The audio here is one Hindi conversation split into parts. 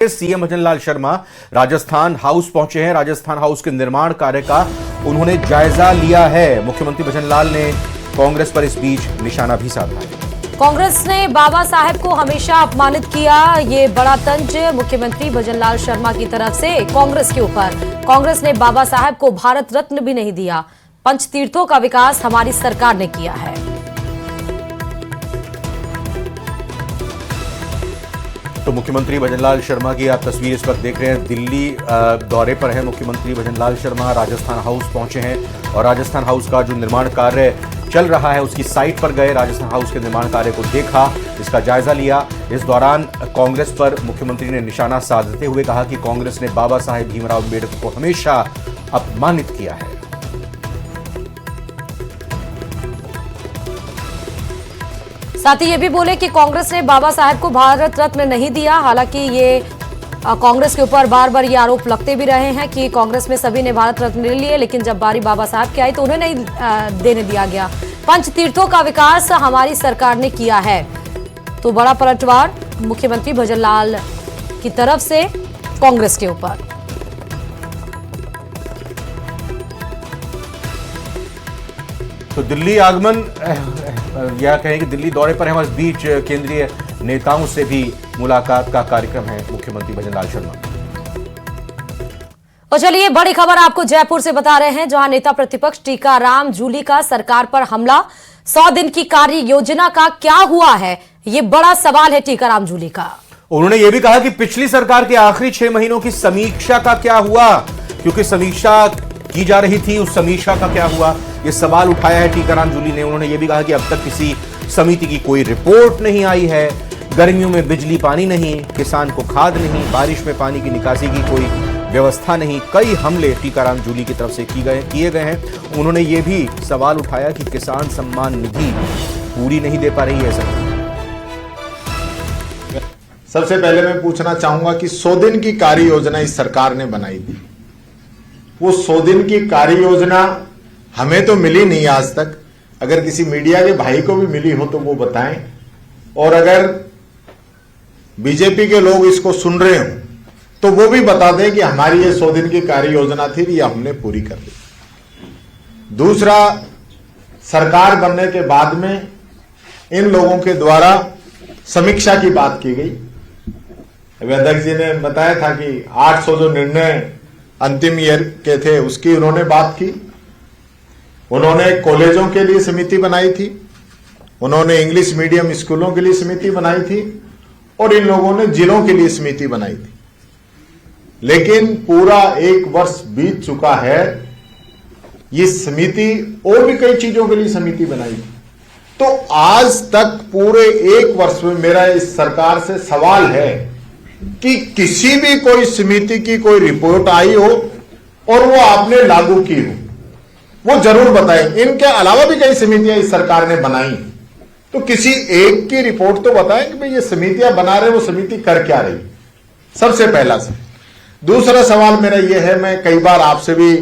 सीएम भजनलाल शर्मा राजस्थान हाउस पहुंचे हैं। राजस्थान हाउस के निर्माण कार्य का उन्होंने जायजा लिया है। मुख्यमंत्री भजनलाल ने कांग्रेस पर इस बीच निशाना भी साधा है। कांग्रेस ने बाबा साहेब को हमेशा अपमानित किया, ये बड़ा तंज मुख्यमंत्री भजनलाल शर्मा की तरफ से कांग्रेस के ऊपर। कांग्रेस ने बाबा साहेब को भारत रत्न भी नहीं दिया। पंचतीर्थों का विकास हमारी सरकार ने किया है। तो मुख्यमंत्री भजनलाल शर्मा की आप तस्वीर इस वक्त देख रहे हैं। दिल्ली दौरे पर है मुख्यमंत्री भजनलाल शर्मा, राजस्थान हाउस पहुंचे हैं और राजस्थान हाउस का जो निर्माण कार्य चल रहा है उसकी साइट पर गए, राजस्थान हाउस के निर्माण कार्य को देखा, इसका जायजा लिया। इस दौरान कांग्रेस पर मुख्यमंत्री ने निशाना साधते हुए कहा कि कांग्रेस ने बाबा साहेब भीमराव अम्बेडकर को हमेशा अपमानित किया है। साथ ही ये भी बोले कि कांग्रेस ने बाबा साहेब को भारत रत्न नहीं दिया। हालांकि ये कांग्रेस के ऊपर बार बार ये आरोप लगते भी रहे हैं कि कांग्रेस में सभी ने भारत रत्न ले लिए, लेकिन जब बारी बाबा साहब की आई तो उन्हें नहीं देने दिया गया। पंचतीर्थों का विकास हमारी सरकार ने किया है। तो बड़ा पलटवार मुख्यमंत्री भजनलाल की तरफ से कांग्रेस के ऊपर। तो दिल्ली आगमन या कहें कि दिल्ली दौरे पर है, इस बीच केंद्रीय नेताओं से भी मुलाकात का कार्यक्रम है मुख्यमंत्री भजनलाल शर्मा। और चलिए बड़ी खबर आपको जयपुर से बता रहे हैं, जहां नेता प्रतिपक्ष टीकाराम जूली का सरकार पर हमला। 100 दिन की कार्य योजना का क्या हुआ है, ये बड़ा सवाल है टीकाराम जूली का। उन्होंने ये भी कहा कि पिछली सरकार के आखिरी 6 महीनों की समीक्षा का क्या हुआ, क्योंकि समीक्षा की जा रही थी, उस समीक्षा का क्या हुआ, ये सवाल उठाया है टीकाराम जूली ने। उन्होंने ये भी कहा कि अब तक किसी समिति की कोई रिपोर्ट नहीं आई है, गर्मियों में बिजली पानी नहीं, किसान को खाद नहीं, बारिश में पानी की निकासी की कोई व्यवस्था नहीं। कई हमले टीकाराम जूली की तरफ से किए गए हैं। उन्होंने ये भी सवाल उठाया कि किसान सम्मान निधि पूरी नहीं दे पा रही है सरकार। सबसे पहले मैं पूछना चाहूंगा कि 100 दिन की कार्य योजना इस सरकार ने बनाई थी, वो 100 दिन की कार्य योजना हमें तो मिली नहीं आज तक। अगर किसी मीडिया के भाई को भी मिली हो तो वो बताएं, और अगर बीजेपी के लोग इसको सुन रहे हो तो वो भी बता दें कि हमारी ये 100 दिन की कार्य योजना थी, ये हमने पूरी कर दी। दूसरा, सरकार बनने के बाद में इन लोगों के द्वारा समीक्षा की बात की गई। अध्यक्ष जी ने बताया था कि 800 जो निर्णय अंतिम ईयर के थे उसकी उन्होंने बात की। उन्होंने कॉलेजों के लिए समिति बनाई थी, उन्होंने इंग्लिश मीडियम स्कूलों के लिए समिति बनाई थी, और इन लोगों ने जिलों के लिए समिति बनाई थी। लेकिन पूरा 1 वर्ष बीत चुका है, ये समिति और भी कई चीजों के लिए समिति बनाई थी। तो आज तक पूरे 1 वर्ष में मेरा इस सरकार से सवाल है कि किसी भी कोई समिति की कोई रिपोर्ट आई हो और वो आपने लागू की हो, वो जरूर बताएं। इनके अलावा भी कई समितियां इस सरकार ने बनाई, तो किसी एक की रिपोर्ट तो बताएं कि भाई ये समितियां बना रहे, वो समिति कर क्या रही, सबसे पहला से। दूसरा सवाल मेरा ये है, मैं कई बार आपसे भी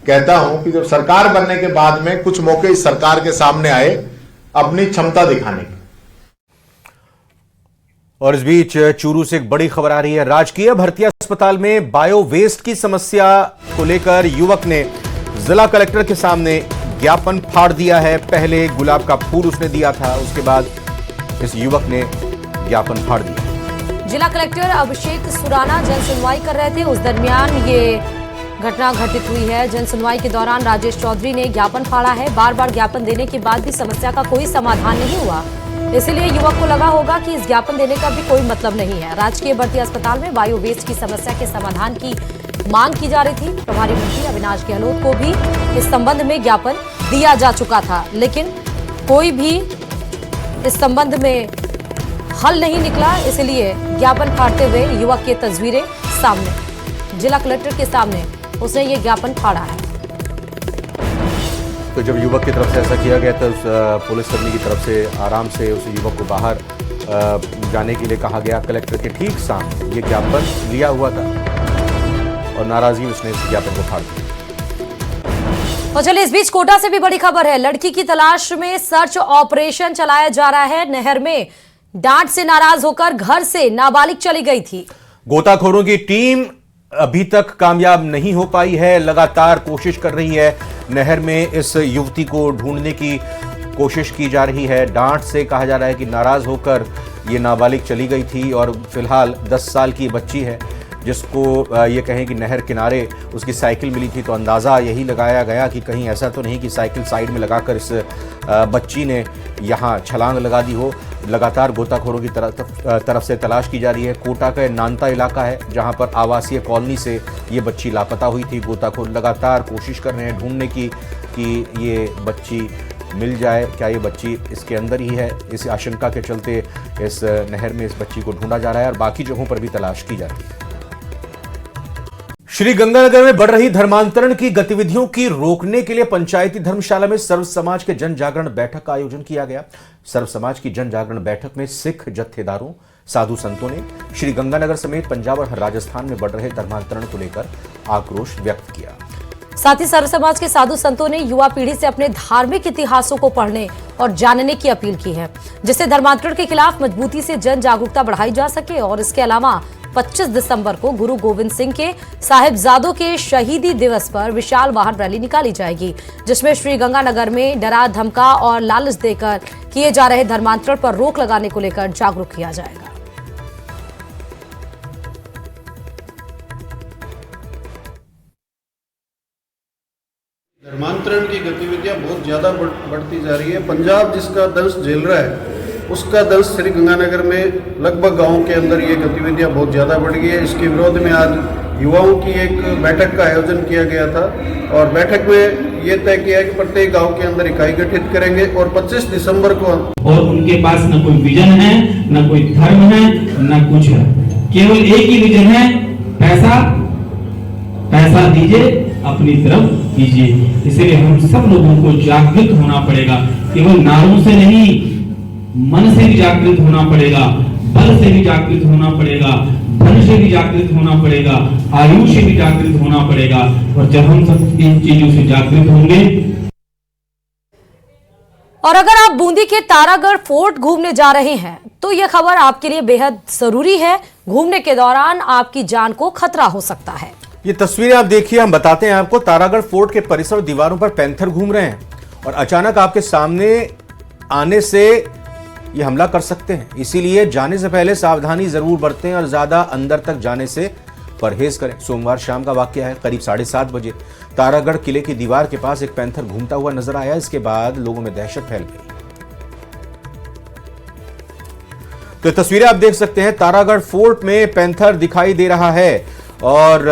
कहता हूं कि जब सरकार बनने के बाद में कुछ मौके इस सरकार के सामने आए अपनी क्षमता दिखाने की। और इस बीच चूरू से एक बड़ी खबर आ रही है। राजकीय भर्ती अस्पताल में बायो वेस्ट की समस्या को लेकर युवक ने जिला कलेक्टर के सामने ज्ञापन फाड़ दिया है। पहले गुलाब का फूल उसने दिया था, उसके बाद इस युवक ने ज्ञापन फाड़ दिया। जिला कलेक्टर अभिषेक सुराना जन सुनवाई कर रहे थे, उस दरमियान ये घटना घटित हुई है। जन सुनवाई के दौरान राजेश चौधरी ने ज्ञापन फाड़ा है। बार बार ज्ञापन देने के बाद भी समस्या का कोई समाधान नहीं हुआ, इसलिए युवक को लगा होगा कि इस ज्ञापन देने का भी कोई मतलब नहीं है। राजकीय भर्ती अस्पताल में बायो वेस्ट की समस्या के समाधान की मांग की जा रही थी। प्रभारी मंत्री अविनाश गहलोत को भी इस संबंध में ज्ञापन दिया जा चुका था, लेकिन कोई भी इस संबंध में हल नहीं निकला। इसलिए ज्ञापन फाड़ते हुए युवक की तस्वीरें सामने, जिला कलेक्टर के सामने उसने ये ज्ञापन फाड़ा है। तो जब युवक की तरफ से ऐसा किया गया तो उस पुलिसकर्मी की तरफ से आराम से उस युवक को बाहर जाने के लिए कहा गया। कलेक्टर के ठीक सामने ये ज्ञापन लिया हुआ था और नाराजगी में उसने इस ज्ञापन को फाड़ दिया। और चलिए इस बीच कोटा से भी बड़ी खबर है। लड़की की तलाश में सर्च ऑपरेशन चलाया जा रहा है। नहर में डांट से नाराज होकर घर से नाबालिग चली गई थी। गोताखोरों की टीम अभी तक कामयाब नहीं हो पाई है, लगातार कोशिश कर रही है। नहर में इस युवती को ढूंढने की कोशिश की जा रही है। डांट से कहा जा रहा है कि नाराज होकर ये नाबालिग चली गई थी और फिलहाल 10 साल की बच्ची है, जिसको ये कहें कि नहर किनारे उसकी साइकिल मिली थी, तो अंदाज़ा यही लगाया गया कि कहीं ऐसा तो नहीं कि साइकिल साइड में लगाकर इस बच्ची ने यहाँ छलांग लगा दी हो। लगातार गोताखोरों की तरफ से तलाश की जा रही है। कोटा का नानता इलाका है जहाँ पर आवासीय कॉलोनी से ये बच्ची लापता हुई थी। गोताखोर लगातार कोशिश कर रहे हैं ढूंढने की कि ये बच्ची मिल जाए, क्या ये बच्ची इसके अंदर ही है। इस आशंका के चलते इस नहर में इस बच्ची को ढूंढा जा रहा है और बाकी जगहों पर भी तलाश की जा रही है। श्री गंगानगर में बढ़ रही धर्मांतरण की गतिविधियों की रोकने के लिए पंचायती धर्मशाला में सर्व समाज के जन जागरण बैठक का आयोजन किया गया। सर्व समाज की जन जागरण बैठक में सिख जत्थेदारों, साधु संतों ने श्री गंगानगर समेत पंजाब और राजस्थान में बढ़ रहे धर्मांतरण को लेकर आक्रोश व्यक्त किया। साथ ही सर्व समाज के साधु संतों ने युवा पीढ़ी से अपने धार्मिक इतिहासों को पढ़ने और जानने की अपील की है, जिससे धर्मांतरण के खिलाफ मजबूती से जन जागरूकता बढ़ाई जा सके। और इसके अलावा 25 दिसंबर को गुरु गोविंद सिंह के साहिबजादों के शहीदी दिवस पर विशाल वाहन रैली निकाली जाएगी, जिसमें श्री गंगानगर में डरा धमका और लालच देकर किए जा रहे धर्मांतरण पर रोक लगाने को लेकर जागरूक किया जाएगा। धर्मांतरण की गतिविधियां बहुत ज़्यादा बढ़ती जा रही है। पंजाब जिसका दंश झेल रहा है, उसका दंश श्री गंगानगर में लगभग गांवों के अंदर ये गतिविधियां बहुत ज़्यादा बढ़ गई है। इसके विरोध में आज युवाओं की एक बैठक का आयोजन किया गया था और बैठक में ये तय किया कि प्रत्येक गांव के अंदर इकाई गठित करेंगे और 25 दिसंबर को। और उनके पास न कोई विजन है, न कोई धर्म है, न कुछ है, केवल एक ही विजन है, पैसा दीजिए, अपनी तरफ कीजिए। इसलिए हम सब लोगों को जागृत होना पड़ेगा, केवल नारों से नहीं, मन से भी जागृत होना पड़ेगा, बल से भी जागृत होना पड़ेगा, धन से भी जागृत होना पड़ेगा, आयु से भी जागृत होना पड़ेगा। और जब हम सब इन चीजों से जागृत होंगे। और अगर आप बूंदी के तारागढ़ फोर्ट घूमने जा रहे हैं तो यह खबर आपके लिए बेहद जरूरी है। घूमने के दौरान आपकी जान को खतरा हो सकता है। ये तस्वीरें आप देखिए, हम बताते हैं आपको। तारागढ़ फोर्ट के परिसर और दीवारों पर पैंथर घूम रहे हैं और अचानक आपके सामने आने से ये हमला कर सकते हैं। इसीलिए जाने से पहले सावधानी जरूर बरतें और ज्यादा अंदर तक जाने से परहेज करें। सोमवार शाम का वाकया है। करीब 7:30 बजे तारागढ़ किले की दीवार के पास एक पैंथर घूमता हुआ नजर आया। इसके बाद लोगों में दहशत फैल गई। तो तस्वीरें आप देख सकते हैं, तारागढ़ फोर्ट में पैंथर दिखाई दे रहा है और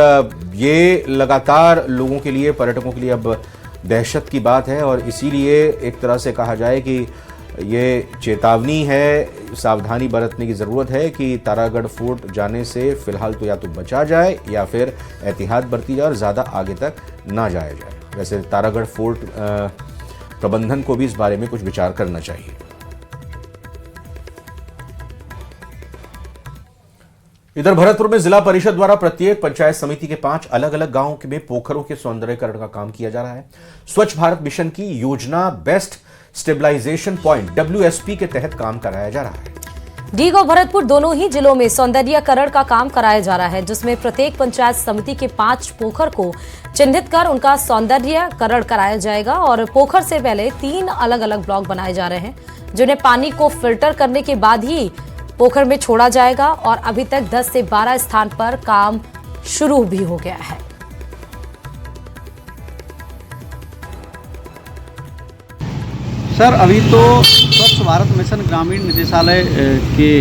ये लगातार लोगों के लिए, पर्यटकों के लिए अब दहशत की बात है। और इसीलिए एक तरह से कहा जाए कि ये चेतावनी है, सावधानी बरतने की ज़रूरत है कि तारागढ़ फोर्ट जाने से फिलहाल तो या तो बचा जाए या फिर एहतियात बरती जाए और ज़्यादा आगे तक ना जाया जाए। वैसे तारागढ़ फोर्ट प्रबंधन को भी इस बारे में कुछ विचार करना चाहिए। इधर भरतपुर में जिला परिषद द्वारा प्रत्येक पंचायत समिति के 5 अलग अलग गांवों में पोखरों के सौंदर्यीकरण का काम किया जा रहा है। स्वच्छ भारत मिशन की योजना बेस्ट स्टेबलाइजेशन पॉइंट WSP के तहत काम कराया जा रहा है। डीग और भरतपुर दोनों ही जिलों में सौंदर्यीकरण का काम कराया जा रहा है, जिसमें प्रत्येक पंचायत समिति के 5 पोखर को चिन्हित कर उनका सौंदर्यीकरण कराया जाएगा। और पोखर से पहले 3 अलग अलग ब्लॉक बनाए जा रहे हैं, जिन्हें पानी को फिल्टर करने के बाद ही पोखर में छोड़ा जाएगा। और अभी तक 10 से 12 स्थान पर काम शुरू भी हो गया है। सर, अभी तो स्वच्छ भारत मिशन ग्रामीण निदेशालय के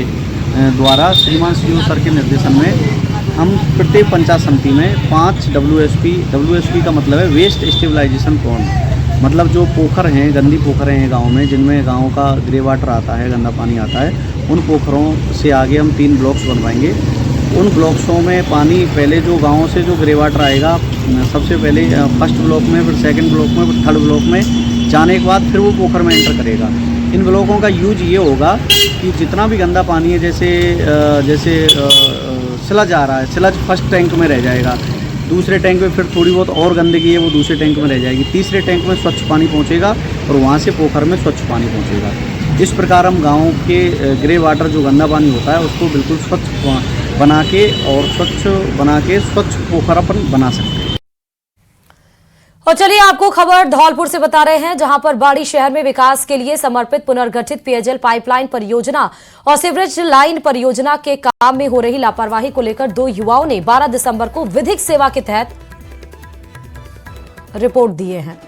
द्वारा श्रीमान सीओ सर के निर्देशन में हम प्रत्येक पंचायत समिति में 5 WSP का मतलब है वेस्ट स्टेबलाइजेशन पॉइंट, मतलब जो पोखर हैं, गंदी पोखर हैं गांव में, जिनमें गांव का ग्रे वाटर आता है, गंदा पानी आता है, उन पोखरों से आगे हम 3 ब्लॉक्स बनवाएंगे। उन ब्लॉक्सों में पानी पहले जो गाँव से जो ग्रे वाटर आएगा, सबसे पहले फर्स्ट ब्लॉक में, फिर सेकेंड ब्लॉक में, फिर थर्ड ब्लॉक में जाने के बाद फिर वो पोखर में एंटर करेगा। इन ब्लॉकों का यूज ये होगा कि जितना भी गंदा पानी है, जैसे सिलज आ रहा है, सिलज फर्स्ट टैंक में रह जाएगा, दूसरे टैंक में फिर थोड़ी बहुत और गंदगी है वो दूसरे टैंक में रह जाएगी, तीसरे टैंक में स्वच्छ पानी पहुंचेगा और वहां से पोखर में स्वच्छ पानी पहुंचेगा। इस प्रकार हम गाँव के ग्रे वाटर जो गंदा पानी होता है उसको बिल्कुल स्वच्छ बना के और स्वच्छ बना के स्वच्छ पोखरापन बना सकते हैं। और चलिए आपको खबर धौलपुर से बता रहे हैं, जहां पर बाड़ी शहर में विकास के लिए समर्पित पुनर्गठित पेयजल पाइपलाइन परियोजना और सीवरेज लाइन परियोजना के काम में हो रही लापरवाही को लेकर 2 युवाओं ने 12 दिसंबर को विधिक सेवा के तहत रिपोर्ट दिए हैं।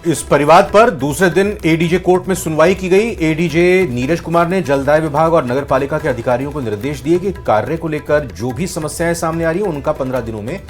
इस परिवाद पर दूसरे दिन एडीजे कोर्ट में सुनवाई की गई। एडीजे नीरज कुमार ने जलदाय विभाग और नगर पालिका के अधिकारियों को निर्देश दिए कि कार्य को लेकर जो भी समस्याएं सामने आ रही हैं उनका 15 दिनों में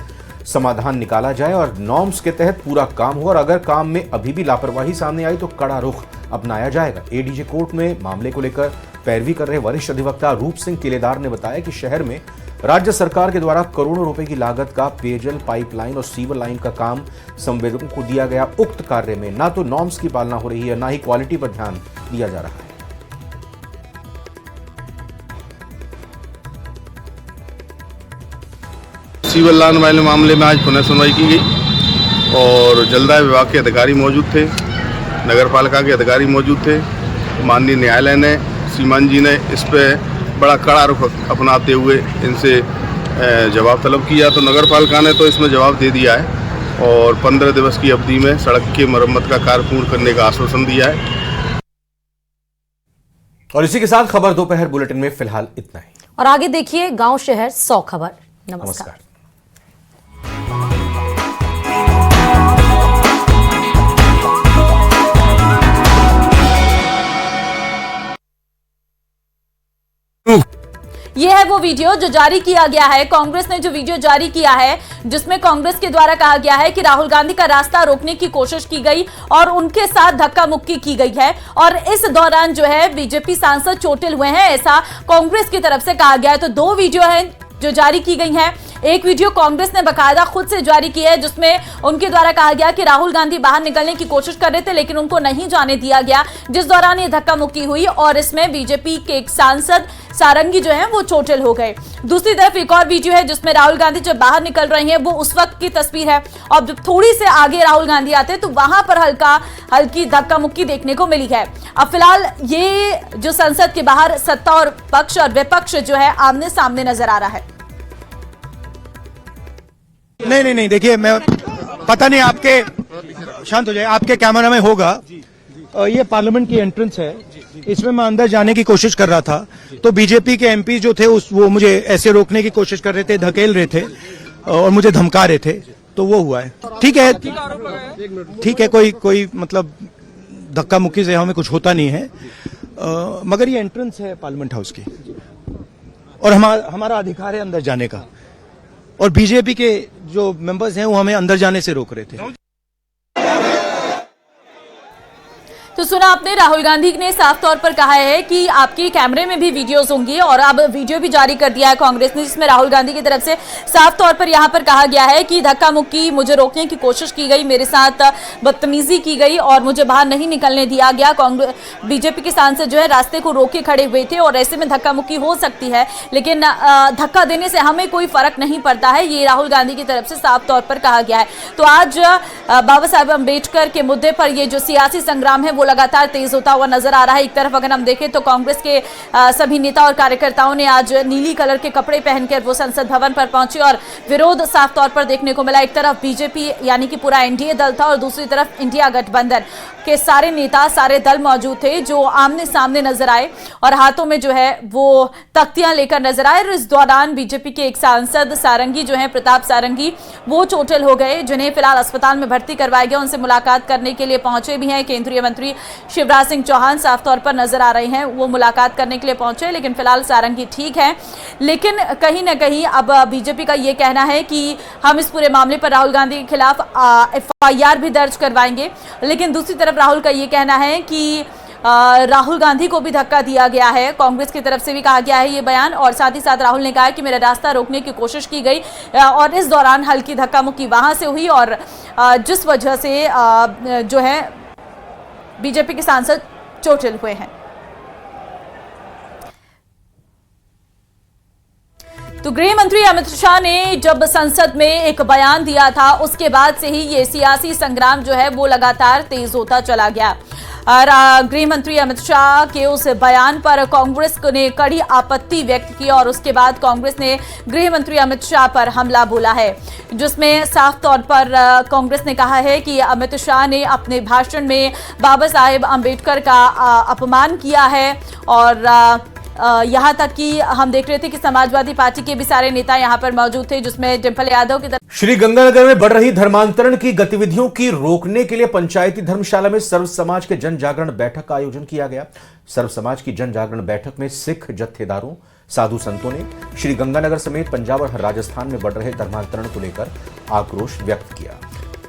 समाधान निकाला जाए और नॉर्म्स के तहत पूरा काम हो, और अगर काम में अभी भी लापरवाही सामने आई तो कड़ा रुख अपनाया जाएगा। एडीजे कोर्ट में मामले को लेकर पैरवी कर रहे वरिष्ठ अधिवक्ता रूप सिंह केलेदार ने बताया कि शहर में राज्य सरकार के द्वारा करोड़ों रुपए की लागत का पेयजल पाइपलाइन और सीवर लाइन का काम संवेदकों को दिया गया। उक्त कार्य में ना तो नॉर्म्स की पालना हो रही है, ना ही क्वालिटी पर ध्यान दिया जा रहा है। सीवर लाइन वाले मामले में आज पुनः सुनवाई की गई और जलदाय विभाग के अधिकारी मौजूद थे, नगर पालिका के अधिकारी मौजूद थे। माननीय न्यायालय ने, श्रीमान जी ने इस पर बड़ा कड़ा रुख अपनाते हुए इनसे जवाब तलब किया, तो नगर पालिका ने तो इसमें जवाब दे दिया है और 15 दिवस की अवधि में सड़क की मरम्मत का कार्य पूर्ण करने का आश्वासन दिया है। और इसी के साथ खबर दोपहर बुलेटिन में फिलहाल इतना ही, और आगे देखिए गांव शहर 100 खबर। नमस्कार। यह है वो वीडियो जो जारी किया गया है। कांग्रेस ने जो वीडियो जारी किया है जिसमें कांग्रेस के द्वारा कहा गया है कि राहुल गांधी का रास्ता रोकने की कोशिश की गई और उनके साथ धक्का मुक्की की गई है, और इस दौरान जो है बीजेपी सांसद चोटिल हुए हैं, ऐसा कांग्रेस की तरफ से कहा गया है। तो 2 वीडियो हैं जो जारी की गई हैं। एक वीडियो कांग्रेस ने बकायदा खुद से जारी की है जिसमें उनके द्वारा कहा गया कि राहुल गांधी बाहर निकलने की कोशिश कर रहे थे लेकिन उनको नहीं जाने दिया गया, जिस दौरान ये धक्का मुक्की हुई और इसमें बीजेपी के एक सांसद सारंगी जो है वो चोटिल हो गए। दूसरी तरफ एक और वीडियो है जिसमें राहुल गांधी जब बाहर निकल रहे हैं, वो उस वक्त की तस्वीर है, और जब थोड़ी से आगे राहुल गांधी आते हैं तो वहां पर हल्की धक्का मुक्की देखने को मिली है। अब फिलहाल ये जो संसद के बाहर सत्ता और पक्ष और विपक्ष जो है आमने सामने नजर आ रहा है। नहीं देखिए, मैं पता नहीं आपके, शांत हो जाए, आपके कैमरा में होगा। ये पार्लियामेंट की एंट्रेंस है, इसमें मैं अंदर जाने की कोशिश कर रहा था तो बीजेपी के एमपी जो थे वो मुझे ऐसे रोकने की कोशिश कर रहे थे, धकेल रहे थे और मुझे धमका रहे थे, तो वो हुआ है। ठीक है, कोई मतलब धक्का मुक्की से हमें कुछ होता नहीं है, मगर ये एंट्रेंस है पार्लियामेंट हाउस की और हमारा अधिकार है अंदर जाने का, और बीजेपी के जो मेंबर्स हैं वो हमें अंदर जाने से रोक रहे थे। तो सुना आपने, राहुल गांधी ने साफ तौर पर कहा है कि आपके कैमरे में भी वीडियोस होंगी, और अब वीडियो भी जारी कर दिया है कांग्रेस ने जिसमें राहुल गांधी की तरफ से साफ तौर पर यहां पर कहा गया है कि धक्का मुक्की, मुझे रोकने की कोशिश की गई, मेरे साथ बदतमीजी की गई और मुझे बाहर नहीं निकलने दिया गया। कांग्रेस बीजेपी के सांसद जो है रास्ते को रोके खड़े हुए थे और ऐसे में धक्का मुक्की हो सकती है, लेकिन धक्का देने से हमें कोई फर्क नहीं पड़ता है, ये राहुल गांधी की तरफ से साफ तौर पर कहा गया है। तो आज बाबा साहेब अम्बेडकर के मुद्दे पर ये जो सियासी संग्राम है वो लगातार तेज होता हुआ नजर आ रहा है। एक तरफ अगर हम देखें तो कांग्रेस के सभी नेता और कार्यकर्ताओं ने आज नीली कलर के कपड़े पहनकर वो संसद भवन पर पहुंचे और विरोध साफ तौर पर देखने को मिला। एक तरफ बीजेपी यानी कि पूरा एनडीए दल था और दूसरी तरफ इंडिया गठबंधन के सारे नेता, सारे दल मौजूद थे जो आमने सामने नजर आए और हाथों में जो है वो तख्तियां लेकर नजर आए। और इस दौरान बीजेपी के एक सांसद सारंगी जो है, प्रताप सारंगी, वो चोटिल हो गए, जिन्हें फिलहाल अस्पताल में भर्ती करवाया गया। उनसे मुलाकात करने के लिए पहुंचे भी हैं केंद्रीय मंत्री शिवराज सिंह चौहान, साफ तौर पर नजर आ रहे हैं, वो मुलाकात करने के लिए पहुंचे, लेकिन फिलहाल सारंगी ठीक है। लेकिन कहीं ना कहीं अब बीजेपी का ये कहना है कि हम इस पूरे मामले पर राहुल गांधी के खिलाफ FIR भी दर्ज करवाएंगे, लेकिन दूसरी तरफ राहुल का ये कहना है कि राहुल गांधी को भी धक्का दिया गया है। कांग्रेस की तरफ से भी कहा गया है ये बयान, और साथ ही साथ राहुल ने कहा कि मेरा रास्ता रोकने की कोशिश की गई और इस दौरान हल्की धक्का मुक्की वहां से हुई और जिस वजह से जो है बीजेपी के सांसद चोटिल हुए हैं। तो गृह मंत्री अमित शाह ने जब संसद में एक बयान दिया था उसके बाद से ही ये सियासी संग्राम जो है वो लगातार तेज होता चला गया। और गृह मंत्री अमित शाह के उस बयान पर कांग्रेस ने कड़ी आपत्ति व्यक्त की और उसके बाद कांग्रेस ने गृह मंत्री अमित शाह पर हमला बोला है, जिसमें साफ तौर पर कांग्रेस ने कहा है कि अमित शाह ने अपने भाषण में बाबा साहेब अंबेडकर का अपमान किया है। और यहाँ तक कि हम देख रहे थे कि समाजवादी पार्टी के भी सारे नेता यहाँ पर मौजूद थे, जिसमें डिंपल यादव की तरफ। श्रीगंगानगर में बढ़ रही धर्मांतरण की गतिविधियों की रोकने के लिए पंचायती धर्मशाला में सर्व समाज के जन जागरण बैठक का आयोजन किया गया। सर्व समाज की जन जागरण बैठक में सिख जत्थेदारों, साधु संतों ने श्रीगंगानगर समेत पंजाब और राजस्थान में बढ़ रहे धर्मांतरण को लेकर आक्रोश व्यक्त किया।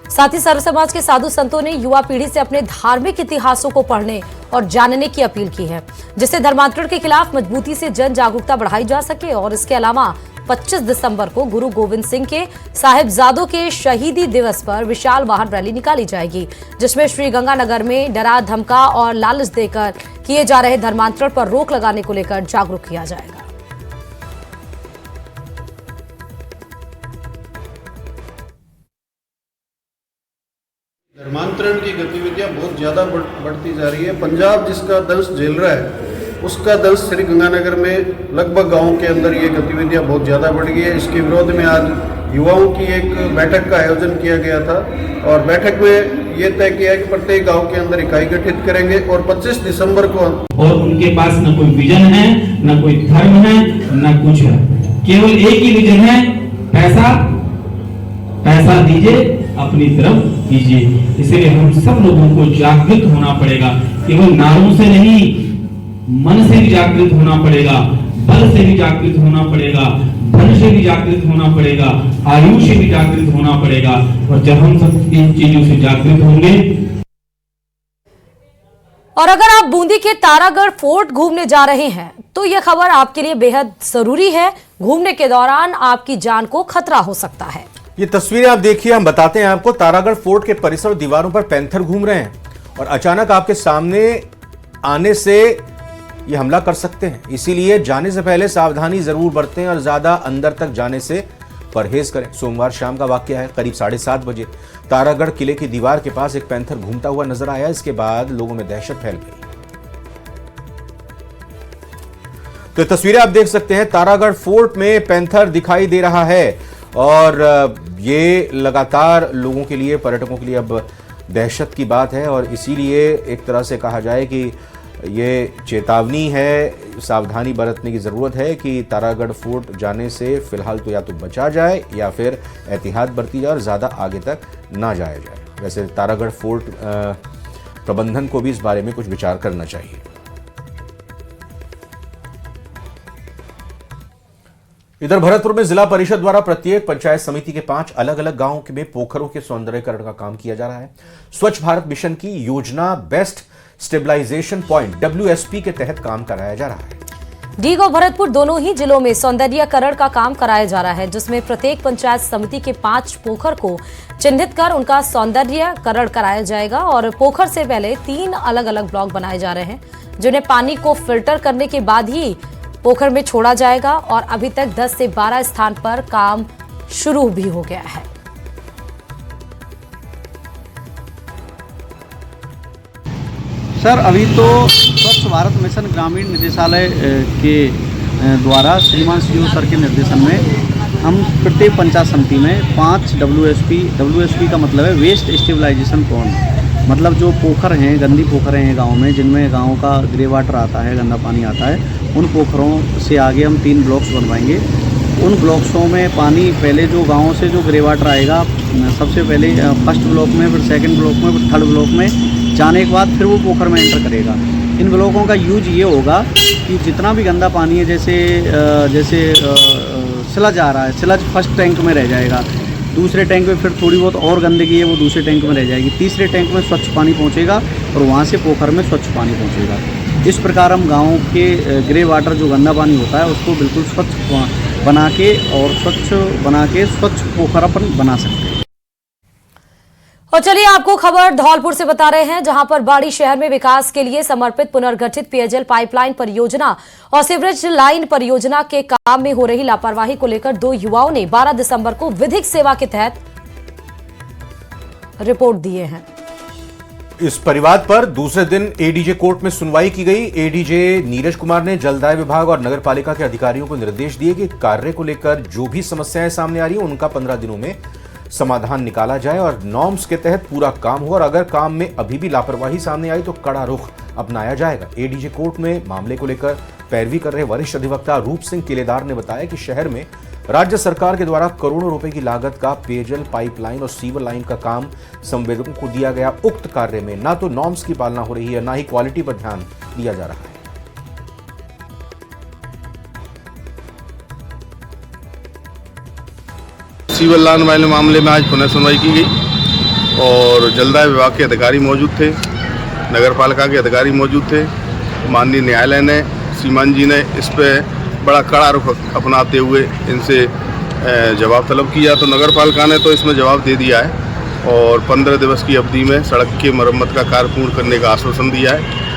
साथ ही सर्व समाज के साधु संतों ने युवा पीढ़ी से अपने धार्मिक इतिहासों को पढ़ने और जानने की अपील की है, जिससे धर्मांतरण के खिलाफ मजबूती से जन जागरूकता बढ़ाई जा सके। और इसके अलावा 25 दिसंबर को गुरु गोविंद सिंह के साहिबजादों के शहीदी दिवस पर विशाल वाहन रैली निकाली जाएगी, जिसमें श्रीगंगानगर में डरा धमका और लालच देकर किए जा रहे धर्मांतरण पर रोक लगाने को लेकर जागरूक किया जाएगा। धर्मांतरण की गतिविधियां बहुत ज़्यादा बढ़ती जा रही है। पंजाब जिसका दंश झेल रहा है, उसका दंश श्रीगंगानगर में लगभग गांवों के अंदर ये गतिविधियां बहुत ज़्यादा बढ़ गई है। इसके विरोध में आज युवाओं की एक बैठक का आयोजन किया गया था और बैठक में ये तय किया कि प्रत्येक गांव के अंदर इकाई गठित करेंगे और 25 दिसंबर को। और उनके पास न कोई विजन है, न कोई धर्म है, न कुछ है, केवल एक ही विजन है, पैसा दीजिए, अपनी तरफ कीजिए। इसलिए हम सब लोगों को जागृत होना पड़ेगा। केवल नारों से नहीं, मन से भी जागृत होना पड़ेगा, बल से भी जागृत होना पड़ेगा, धन से भी जागृत होना पड़ेगा, आयु से भी जागृत होना पड़ेगा। और जब हम सब इन चीजों से जागृत होंगे। और अगर आप बूंदी के तारागढ़ फोर्ट घूमने जा रहे हैं तो यह खबर आपके लिए बेहद जरूरी है। घूमने के दौरान आपकी जान को खतरा हो सकता है। ये तस्वीरें आप देखिए, हम बताते हैं आपको। तारागढ़ फोर्ट के परिसर दीवारों पर पैंथर घूम रहे हैं और अचानक आपके सामने आने से ये हमला कर सकते हैं। इसीलिए जाने से पहले सावधानी जरूर बरतें और ज्यादा अंदर तक जाने से परहेज करें। सोमवार शाम का वाकया है। करीब 7:30 बजे तारागढ़ किले की दीवार के पास एक पैंथर घूमता हुआ नजर आया। इसके बाद लोगों में दहशत फैल गई। तो तस्वीरें आप देख सकते हैं, तारागढ़ फोर्ट में पैंथर दिखाई दे रहा है और ये लगातार लोगों के लिए, पर्यटकों के लिए अब दहशत की बात है। और इसीलिए एक तरह से कहा जाए कि ये चेतावनी है, सावधानी बरतने की ज़रूरत है कि तारागढ़ फोर्ट जाने से फिलहाल तो या तो बचा जाए या फिर एहतियात बरती जाए और ज़्यादा आगे तक ना जाया जाए। वैसे तारागढ़ फोर्ट प्रबंधन को भी इस बारे में कुछ विचार करना चाहिए। इधर भरतपुर में जिला परिषद द्वारा प्रत्येक पंचायत समिति के 5 अलग अलग गांवों में पोखरों के सौंदर्यीकरण का काम किया जा रहा है। स्वच्छ भारत मिशन की योजना बेस्ट स्टेबलाइजेशन पॉइंट WSP के तहत काम कराया जा रहा है। डीग और भरतपुर दोनों ही जिलों में सौंदर्यीकरण का काम कराया जा रहा है, जिसमें प्रत्येक पंचायत समिति के 5 पोखर को चिन्हित कर उनका सौंदर्यीकरण कराया जाएगा। और पोखर से पहले 3 अलग अलग ब्लॉक बनाए जा रहे हैं, जिन्हें पानी को फिल्टर करने के बाद ही पोखर में छोड़ा जाएगा। और अभी तक 10 से 12 स्थान पर काम शुरू भी हो गया है। सर, अभी तो स्वच्छ भारत मिशन ग्रामीण निदेशालय के द्वारा श्रीमान सीओ सर के निर्देशन में हम प्रत्येक पंचायत समिति में 5 WSP का मतलब है वेस्ट स्टेबलाइजेशन पॉइंट, मतलब जो पोखर हैं, गंदी पोखरें हैं गांव में, जिनमें गांव का ग्रे वाटर आता है, गंदा पानी आता है, उन पोखरों से आगे हम 3 ब्लॉक्स बनवाएंगे। उन ब्लॉक्सों में पानी पहले जो गाँव से जो ग्रे वाटर आएगा, सबसे पहले फर्स्ट ब्लॉक में, फिर सेकंड ब्लॉक में, फिर थर्ड ब्लॉक में जाने के बाद फिर वो पोखर में एंटर करेगा। इन ब्लॉकों का यूज ये होगा कि जितना भी गंदा पानी है, जैसे स्लज आ रहा है, स्लज फर्स्ट टैंक में रह जाएगा, दूसरे टैंक में फिर थोड़ी बहुत और गंदगी है वो दूसरे टैंक में रह जाएगी, तीसरे टैंक में स्वच्छ पानी पहुंचेगा और वहां से पोखर में स्वच्छ पानी पहुंचेगा। इस प्रकार हम गाँव के ग्रे वाटर जो गंदा पानी होता है उसको बिल्कुल स्वच्छ बना के स्वच्छ पोखर अपन बना सकते हैं। और चलिए आपको खबर धौलपुर से बता रहे हैं, जहां पर बाड़ी शहर में विकास के लिए समर्पित पुनर्गठित पेयजल पाइपलाइन परियोजना और सीवरेज लाइन परियोजना के काम में हो रही लापरवाही को लेकर 2 युवाओं ने 12 दिसंबर को विधिक सेवा के तहत रिपोर्ट दिए हैं। इस परिवाद पर दूसरे दिन एडीजे कोर्ट में सुनवाई की गई। एडीजे नीरज कुमार ने जलदाय विभाग और नगर पालिका के अधिकारियों को निर्देश दिए कि कार्य को लेकर जो भी समस्याएं सामने आ रही हैं उनका 15 दिनों में समाधान निकाला जाए और नॉर्म्स के तहत पूरा काम हो, और अगर काम में अभी भी लापरवाही सामने आई तो कड़ा रुख अपनाया जाएगा। एडीजे कोर्ट में मामले को लेकर पैरवी कर रहे वरिष्ठ अधिवक्ता रूप सिंह किलेदार ने बताया कि शहर में राज्य सरकार के द्वारा करोड़ों रुपए की लागत का पेयजल पाइपलाइन और सीवर लाइन का काम संवेदकों को दिया गया। उक्त कार्य में ना तो नॉर्म्स की पालना हो रही है, ना ही क्वालिटी पर ध्यान दिया जा रहा है। सीवर लाइन वाले मामले में आज पुनः सुनवाई की गई और जलदाय विभाग के अधिकारी मौजूद थे, नगर पालिका के अधिकारी मौजूद थे। माननीय न्यायालय ने, सीमान जी ने इस पर बड़ा कड़ा रुख अपनाते हुए इनसे जवाब तलब किया, तो नगर पालिका ने तो इसमें जवाब दे दिया है और 15 दिवस की अवधि में सड़क की मरम्मत का कार्य पूर्ण करने का आश्वासन दिया है।